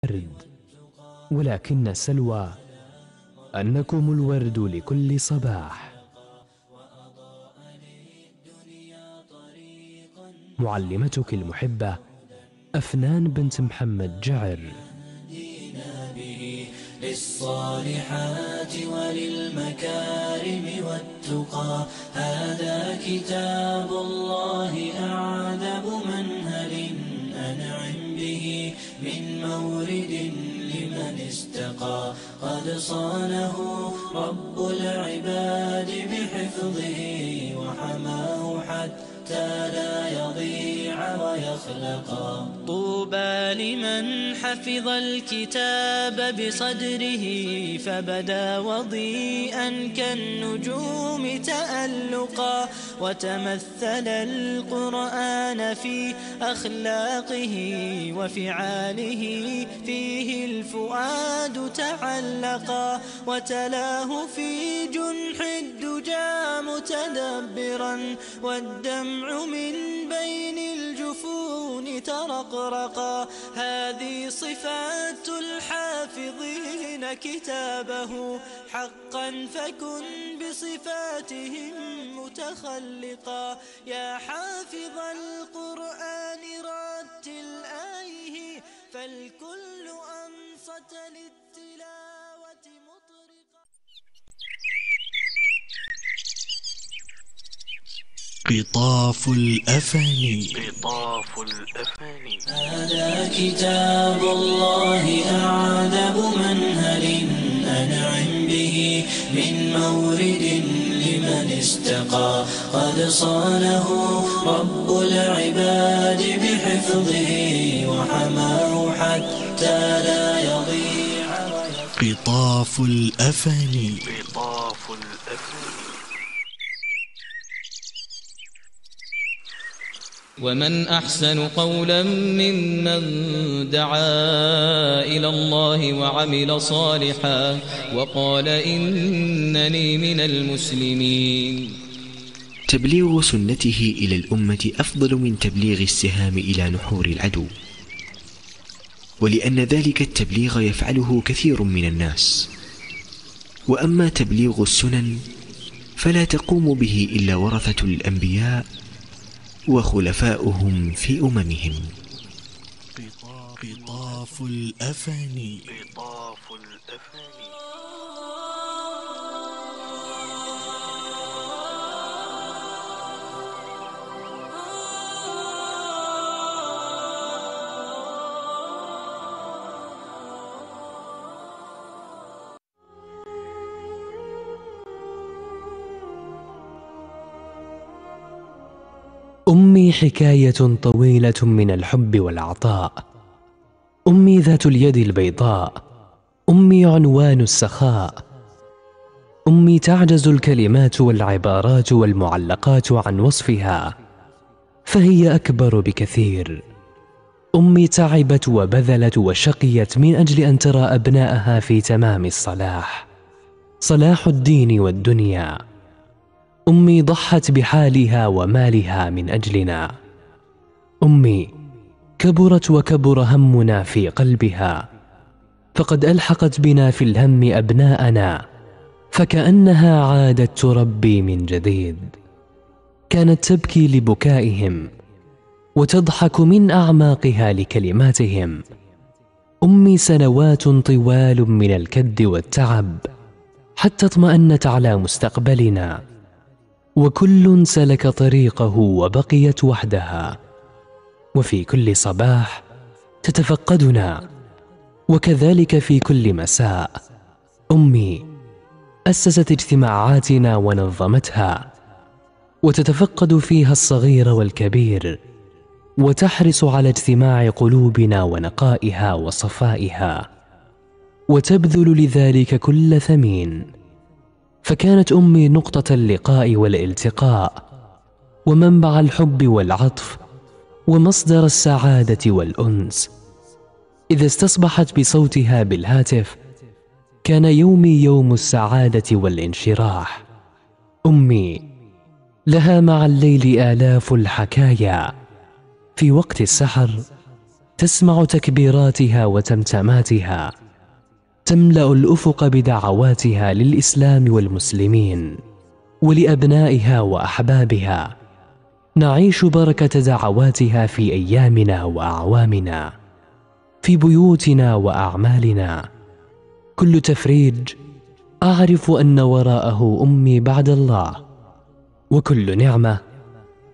ورد، ولكن السلوى أنكم الورد لكل صباح. معلمتك المحبة أفنان بنت محمد جعر. للصالحات وللمكارم والتقى، هذا كتاب الله أعذب منهل أنعم به من مورد لمن استقى. قد صانه رب العباد بحفظه وحماه حتى لا يضيع ويخلقا. طوبى لمن حفظ الكتاب بصدره فبدا وضيئا كالنجوم تألقا، وتمثل القرآن في أخلاقه وفعاله، فيه الفؤاد تعلقا، وتلاه في جنح الدجى متدبرا، والدمع من بين الجفون ترقرقا. هذه صفات الحافظين كتابه حقا، فكن بصفاتهم متخلقا. يا حافظ القرآن رتل آيه، فالكل أنصت للتلاوة مطرقا. قطاف الأفاني. هذا كتاب الله أعذب منهل أنعم به من مورد لمن استقى. قد صانه رب العباد بحفظه وحماه حتى لا يضيع. قطاف الأفاني. ومن أحسن قولا ممن دعا إلى الله وعمل صالحا وقال إنني من المسلمين. تبليغ سنته إلى الأمة أفضل من تبليغ السهام إلى نحور العدو، ولأن ذلك التبليغ يفعله كثير من الناس، وأما تبليغ السنن فلا تقوم به إلا ورثة الأنبياء وخلفاؤهم في أممهم. قطاف الأفاني. أمي حكاية طويلة من الحب والعطاء. أمي ذات اليد البيضاء. أمي عنوان السخاء. أمي تعجز الكلمات والعبارات والمعلقات عن وصفها، فهي أكبر بكثير. أمي تعبت وبذلت وشقيت من أجل أن ترى أبناءها في تمام الصلاح، صلاح الدين والدنيا. أمي ضحت بحالها ومالها من أجلنا. أمي كبرت وكبر همنا في قلبها، فقد ألحقت بنا في الهم أبناءنا، فكأنها عادت تربي من جديد. كانت تبكي لبكائهم وتضحك من أعماقها لكلماتهم. أمي سنوات طوال من الكد والتعب حتى اطمأنت على مستقبلنا، وكل سلك طريقه وبقيت وحدها، وفي كل صباح تتفقدنا، وكذلك في كل مساء. أمي أسست اجتماعاتنا ونظمتها، وتتفقد فيها الصغير والكبير، وتحرص على اجتماع قلوبنا ونقائها وصفائها، وتبذل لذلك كل ثمين. فكانت أمي نقطة اللقاء والالتقاء، ومنبع الحب والعطف، ومصدر السعادة والأنس. إذا استصبحت بصوتها بالهاتف كان يومي يوم السعادة والانشراح. أمي لها مع الليل آلاف الحكايا. في وقت السحر تسمع تكبيراتها وتمتماتها، تملأ الأفق بدعواتها للإسلام والمسلمين ولأبنائها وأحبابها. نعيش بركة دعواتها في أيامنا وأعوامنا، في بيوتنا وأعمالنا. كل تفريج أعرف أن وراءه أمي بعد الله، وكل نعمة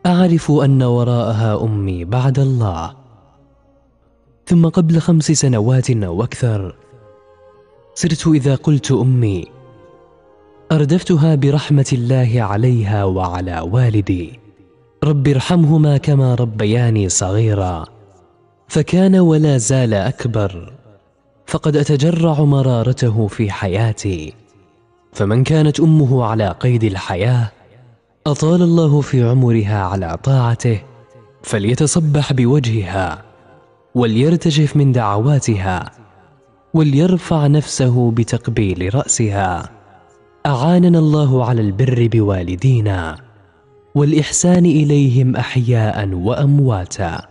أعرف أن وراءها أمي بعد الله. ثم قبل 5 سنوات أو أكثر صرت إذا قلت أمي أردفتها برحمة الله عليها وعلى والدي، رب ارحمهما كما ربياني صغيرا، فكان ولا زال أكبر، فقد أتجرع مرارته في حياتي. فمن كانت أمه على قيد الحياة أطال الله في عمرها على طاعته، فليتصبح بوجهها وليرتجف من دعواتها وليرفع نفسه بتقبيل رأسها. أعاننا الله على البر بوالدينا والإحسان إليهم أحياء وأمواتا.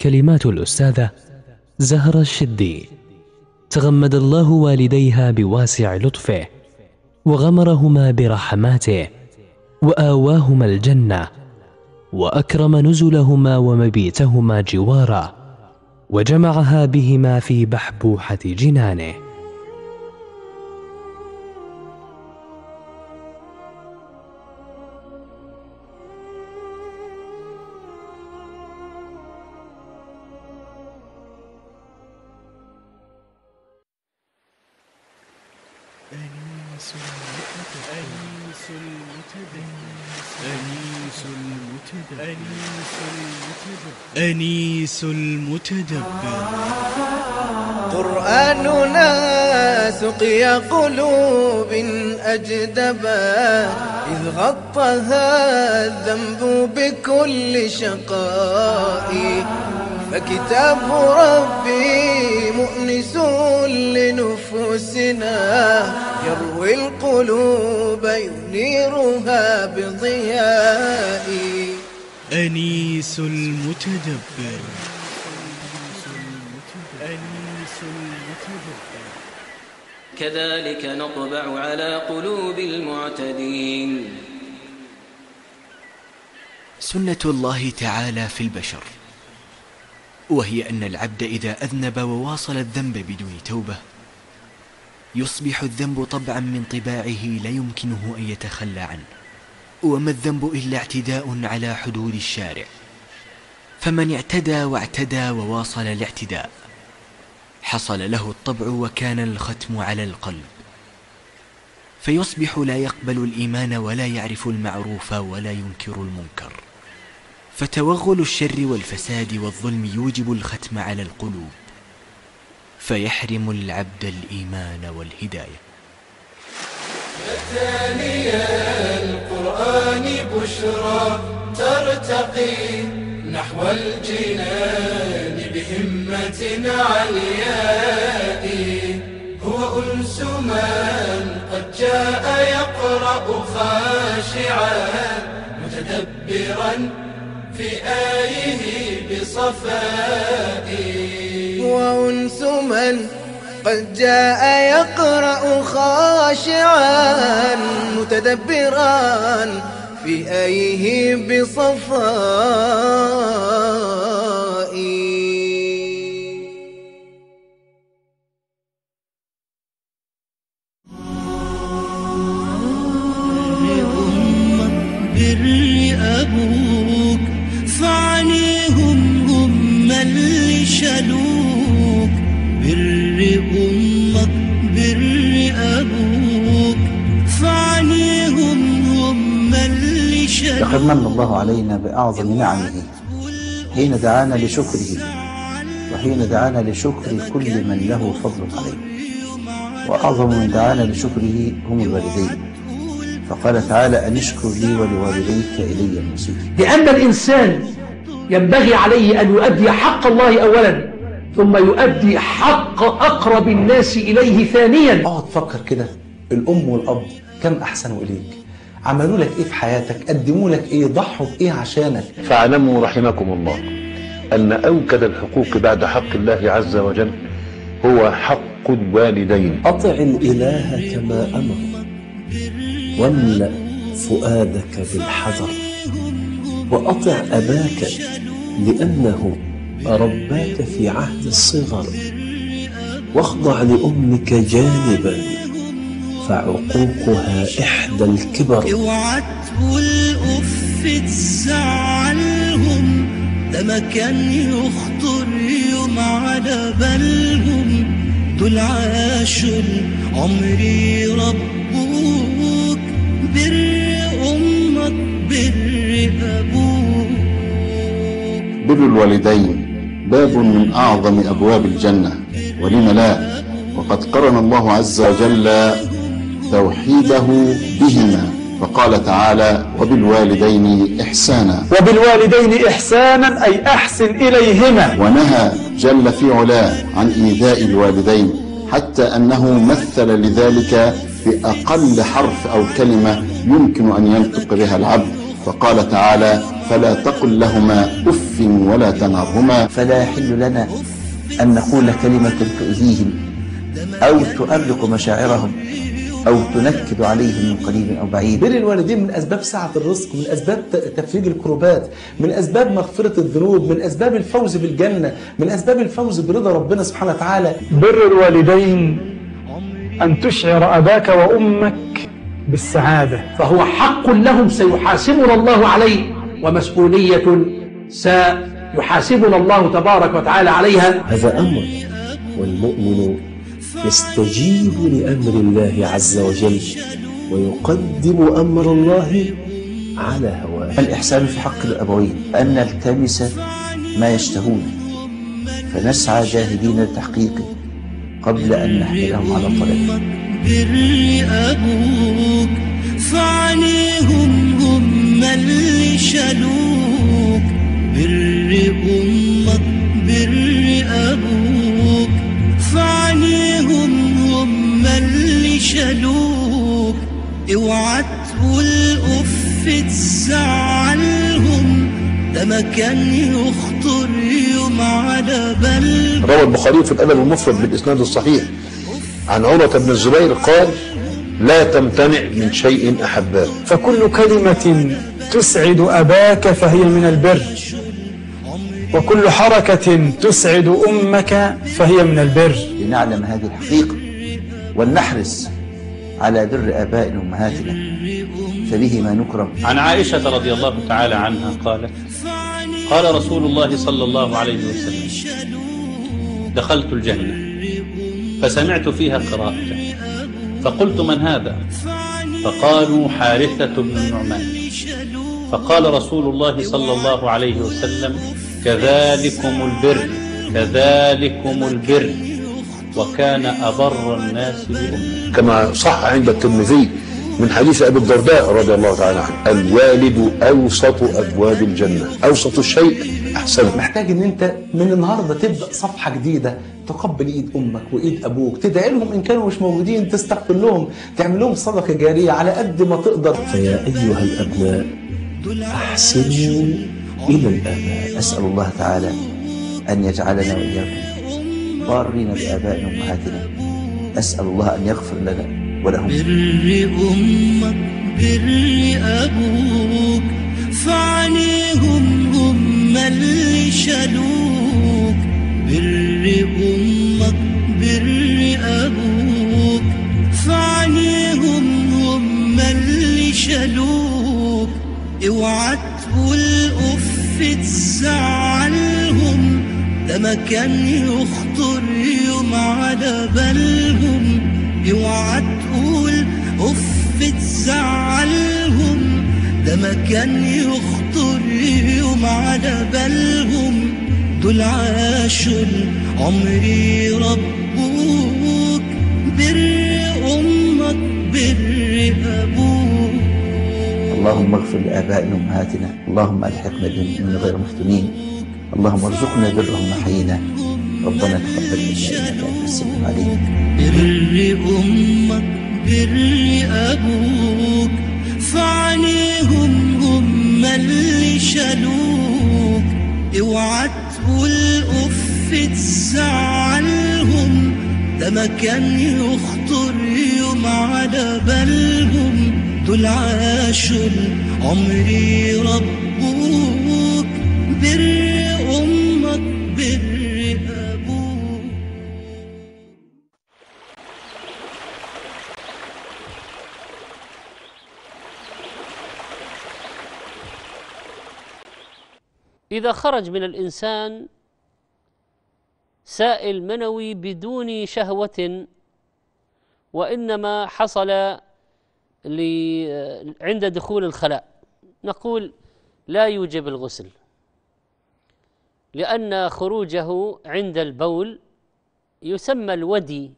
كلمات الأستاذة زهرة الشدي. تغمد الله والديها بواسع لطفه، وغمرهما برحماته، وآواهما الجنة، وأكرم نزلهما ومبيتهما جواره، وجمعها بهما في بحبوحة جنانه. أنيس المتدبر. قرآننا سقي قلوب أجدبت، إذ غطها الذنب بكل شقاء، فكتاب ربي مؤنس لنفوسنا، يروي القلوب ينيرها بضياء. أنيس المتدبر. كذلك نطبع على قلوب المعتدين. سنة الله تعالى في البشر، وهي أن العبد إذا أذنب وواصل الذنب بدون توبة يصبح الذنب طبعا من طباعه لا يمكنه أن يتخلى عنه. وما الذنب إلا اعتداء على حدود الشارع، فمن اعتدى واعتدى وواصل الاعتداء حصل له الطبع وكان الختم على القلب، فيصبح لا يقبل الإيمان ولا يعرف المعروف ولا ينكر المنكر. فتوغل الشر والفساد والظلم يوجب الختم على القلوب، فيحرم العبد الإيمان والهداية. مثاني القرآن بشرى ترتقي نحو الجنان بهمة علياء، هو أنس من قد جاء يقرأ خاشعا متدبرا في آيه بصفاء. وأنس من قد جاء يقرأ خاشعا متدبرا في آيه بصفاء. بر أبوك فعنيهم هم اللي شالوك، بر أمك بر أبوك فعنيهم هم اللي شالوك. لقد من الله علينا بأعظم نعمه حين دعانا لشكره، وحين دعانا لشكر كل من له فضل عليه، وأعظم من دعانا لشكره هم الوالدين، فقال تعالى أن اشكر لي ولوالديك إلي المصير. لأن الإنسان ينبغي عليه أن يؤدي حق الله أولا، ثم يؤدي حق أقرب الناس إليه ثانيا. اقعد فكر كده، الأم والأب كم أحسنوا إليك، عملوا لك إيه في حياتك، قدموا لك إيه، ضحوا بإيه عشانك. فاعلموا رحمكم الله أن أوكد الحقوق بعد حق الله عز وجل هو حق الوالدين. أطع الإله كما أمر واملأ فؤادك بالحذر، وأطع أباك لأنه رباك في عهد الصغر، واخضع لأمك جانبا فعقوقها إحدى الكبر. اوعى تقول أف تزعلهم، ده ما كان يخطر يوم على بالهم، دول عاشوا عمري ربوك، بر أمك بر أبوك. بر الوالدين باب من أعظم أبواب الجنة، ولم لا، وقد قرن الله عز وجل توحيده بهما، فقال تعالى: وبالوالدين إحسانا. وبالوالدين إحسانا أي أحسن إليهما. ونهى جل في علاه عن إيذاء الوالدين، حتى أنه مثل لذلك بأقل حرف أو كلمة يمكن أن ينطق بها العبد، فقال تعالى: فلا تقل لهما أف ولا تنهرهما. فلا يحل لنا أن نقول كلمة تؤذيهم أو تؤرق مشاعرهم أو تنكد عليهم من قريب أو بعيد. بر الوالدين من أسباب سعة الرزق، من أسباب تفريج الكروبات، من أسباب مغفرة الذنوب، من أسباب الفوز بالجنة، من أسباب الفوز برضا ربنا سبحانه وتعالى. بر الوالدين أن تشعر أباك وأمك بالسعادة، فهو حق لهم سيحاسبنا الله عليه، ومسؤولية سيحاسبنا الله تبارك وتعالى عليها. هذا أمر، والمؤمن يستجيب لأمر الله عز وجل ويقدم أمر الله على هواه. الإحسان في حق الأبوين أن نلتمس ما يشتهون، فنسعى جاهدين لتحقيقه قبل أن نحملهم على طريقه. بر أبوك فعليهم هم اللي شالوك، بر أمك بر أبوك فعليهم هم اللي شالوك. اوعى تقول أف تزعلهم، ده ما كان يخطر يوم على بالهم. روى البخاري في الأدب المفرد بالإسناد الصحيح عن عروة بن الزبير قال: لا تمتنع من شيء أحباه. فكل كلمة تسعد أباك فهي من البر، وكل حركة تسعد أمك فهي من البر. لنعلم هذه الحقيقة ولنحرص على بر آبائنا وأمهاتنا، فبهما نكرم. عن عائشة رضي الله تعالى عنها قالت: قال رسول الله صلى الله عليه وسلم: دخلت الجنة فسمعت فيها قراءة، فقلت: من هذا؟ فقالوا: حارثة بن النعمان. فقال رسول الله صلى الله عليه وسلم: كذلكم البر، كذلكم البر، وكان أبر الناس بأمه. كما صح عند الترمذي من حديث أبي الدرداء رضي الله تعالى عنه: الوالد أوسط أبواب الجنة، أوسط الشيء أحسنه. محتاج ان انت من النهارده تبدا صفحه جديده، تقبل ايد امك وايد ابوك، تدعي لهم ان كانوا مش موجودين، تستغفر لهم، تعمل لهم صدقه جاريه على قد ما تقدر. فيا ايها الابناء احسنوا الى الاباء. اسال الله تعالى ان يجعلنا واياكم ضارين بابائنا وامهاتنا. اسال الله ان يغفر لنا ولهم. بر أمك بر أبوك فعليهم هم اللي شالوك، بر أمك بر أبوك فعليهم هم اللي شالوك. اوعى تقول أف تزعلهم، ده ما كان يخطر يوم على بالهم. اوعى تقول أف تزعلهم، ده ما كان يخطر يوم على بالهم. دول عاشوا عمري ربوك، بر أمك بر أبوك. اللهم اغفر لآبائنا وأمهاتنا، اللهم ألحقنا بهم من غير مفتونين، اللهم ارزقنا برهم وحينا. ربنا تقبل منا إنك أنت السميع العليم. بر أمك بر أبوك فعليهم هم اللي شالوك. اوعى تقول أف تزعلهم، ده ما كان يخطر يوم على بالهم. دول عاشوا عمري ربوك، بر أمك بر أبوك. إذا خرج من الإنسان سائل منوي بدون شهوة، وإنما حصل عند دخول الخلاء، نقول لا يوجب الغسل، لأن خروجه عند البول يسمى الودي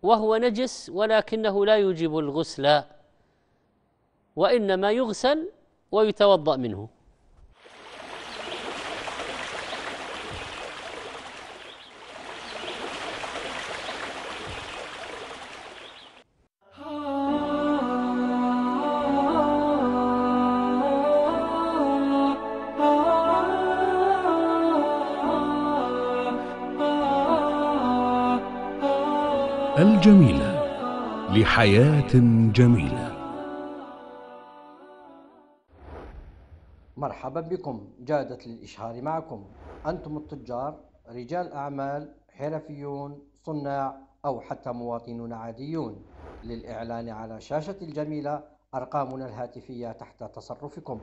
وهو نجس، ولكنه لا يوجب الغسل، وإنما يغسل ويتوضأ منه. الجميلة لحياة جميلة. مرحبا بكم. جادت للإشهار معكم. أنتم التجار، رجال أعمال، حرفيون، صناع، أو حتى مواطنون عاديون. للإعلان على شاشة الجميلة أرقامنا الهاتفية تحت تصرفكم: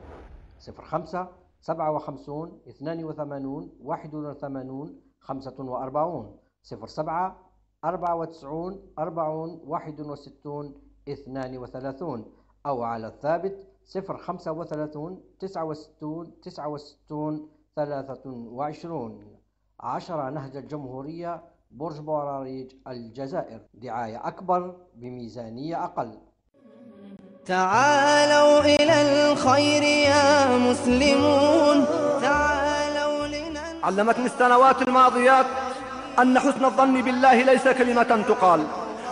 05 57 82 81 45، 07 94 40 61 32، أو على الثابت 035 69 69 23. 10 نهج الجمهورية، برج بوراريج، الجزائر. دعاية أكبر بميزانية أقل. تعالوا إلى الخير يا مسلمون، تعالوا علمتني السنوات الماضيات أن حسن الظن بالله ليس كلمة تقال،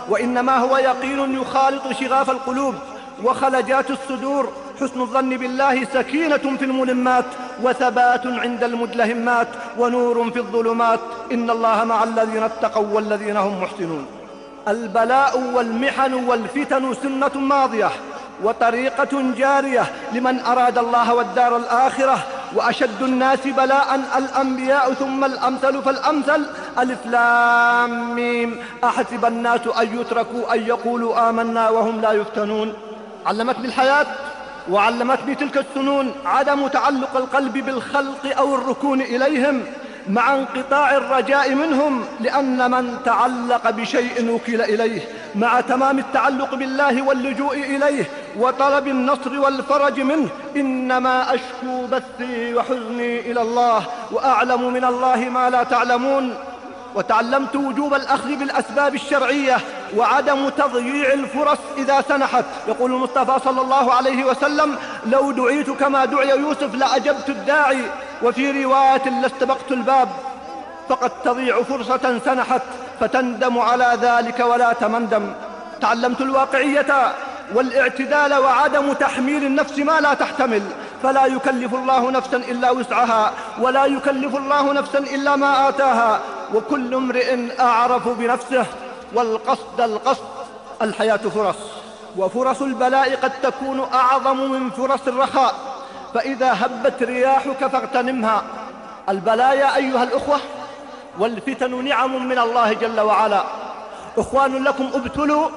وإنما هو يقين يخالط شغاف القلوب وخلجات الصدور. حسن الظن بالله سكينة في الملمات، وثبات عند المدلهمات، ونور في الظلمات. إن الله مع الذين اتقوا والذين هم محسنون. البلاء والمحن والفتن سنة ماضية وطريقة جارية لمن أراد الله والدار الآخرة، وأشد الناس بلاء الأنبياء ثم الأمثل فالأمثل. ألف لام ميم، أحسب الناس أن يتركوا أن يقولوا آمنا وهم لا يفتنون. علمتني الحياة وعلمتني تلك السنون عدم تعلق القلب بالخلق أو الركون إليهم، مع انقطاع الرجاء منهم، لأن من تعلق بشيء وكل إليه، مع تمام التعلق بالله واللجوء إليه وطلب النصر والفرج منه. إنما أشكو بثي وحزني إلى الله، وأعلم من الله ما لا تعلمون. وتعلمت وجوب الأخذ بالأسباب الشرعية وعدم تضييع الفرص إذا سنحت. يقول المصطفى صلى الله عليه وسلم: لو دعيت كما دعي يوسف لأجبت الداعي، وفي رواية لاستبقت الباب. فقد تضيع فرصة سنحت فتندم على ذلك ولا تمندم. تعلمت الواقعية والاعتدال وعدم تحميل النفس ما لا تحتمل، فلا يكلف الله نفسا إلا وسعها، ولا يكلف الله نفسا إلا ما آتاها، وكل امرئ أعرف بنفسه، والقصد القصد. الحياة فرص، وفرص البلاء قد تكون أعظم من فرص الرخاء، فإذا هبت رياحك فاغتنمها. البلايا أيها الأخوة والفتن نعم من الله جل وعلا. إخوان لكم ابتلوا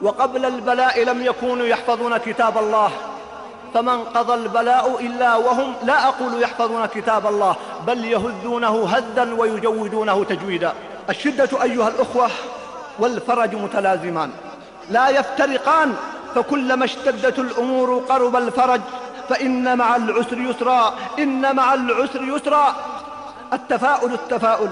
وقبل البلاء لم يكونوا يحفظون كتاب الله، فمن قضى البلاء إلا وهم، لا أقول يحفظون كتاب الله، بل يهذونه هذا ويجودونه تجويدا. الشدة أيها الأخوة والفرج متلازمان لا يفترقان، فكلما اشتدت الأمور قرب الفرج، فإن مع العسر يسرا، إن مع العسر يسرا. التفاؤل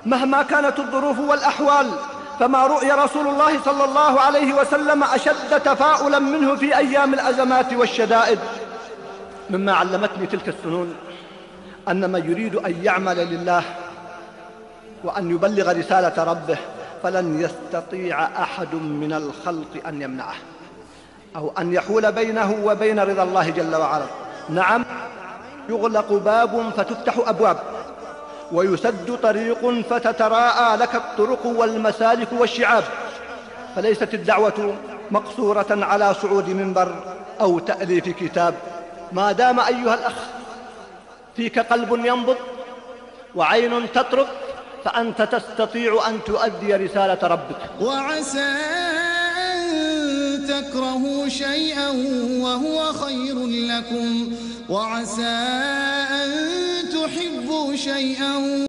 مهما كانت الظروف والأحوال، فما رؤي رسول الله صلى الله عليه وسلم أشد تفاؤلا منه في أيام الأزمات والشدائد. مما علمتني تلك السنون أن من يريد أن يعمل لله وأن يبلغ رسالة ربه فلن يستطيع أحد من الخلق أن يمنعه أو أن يحول بينه وبين رضا الله جل وعلا. نعم، يغلق باب فتفتح أبواب، ويسد طريق فتتراءى لك الطرق والمسالك والشعاب. فليست الدعوة مقصورة على صعود منبر أو تأليف كتاب. ما دام أيها الأخ فيك قلب ينبض وعين تطرق فأنت تستطيع أن تؤدي رسالة ربك. وعسى أن تكرهوا شيئا وهو خير لكم، وعسى أن تحبوا شيئا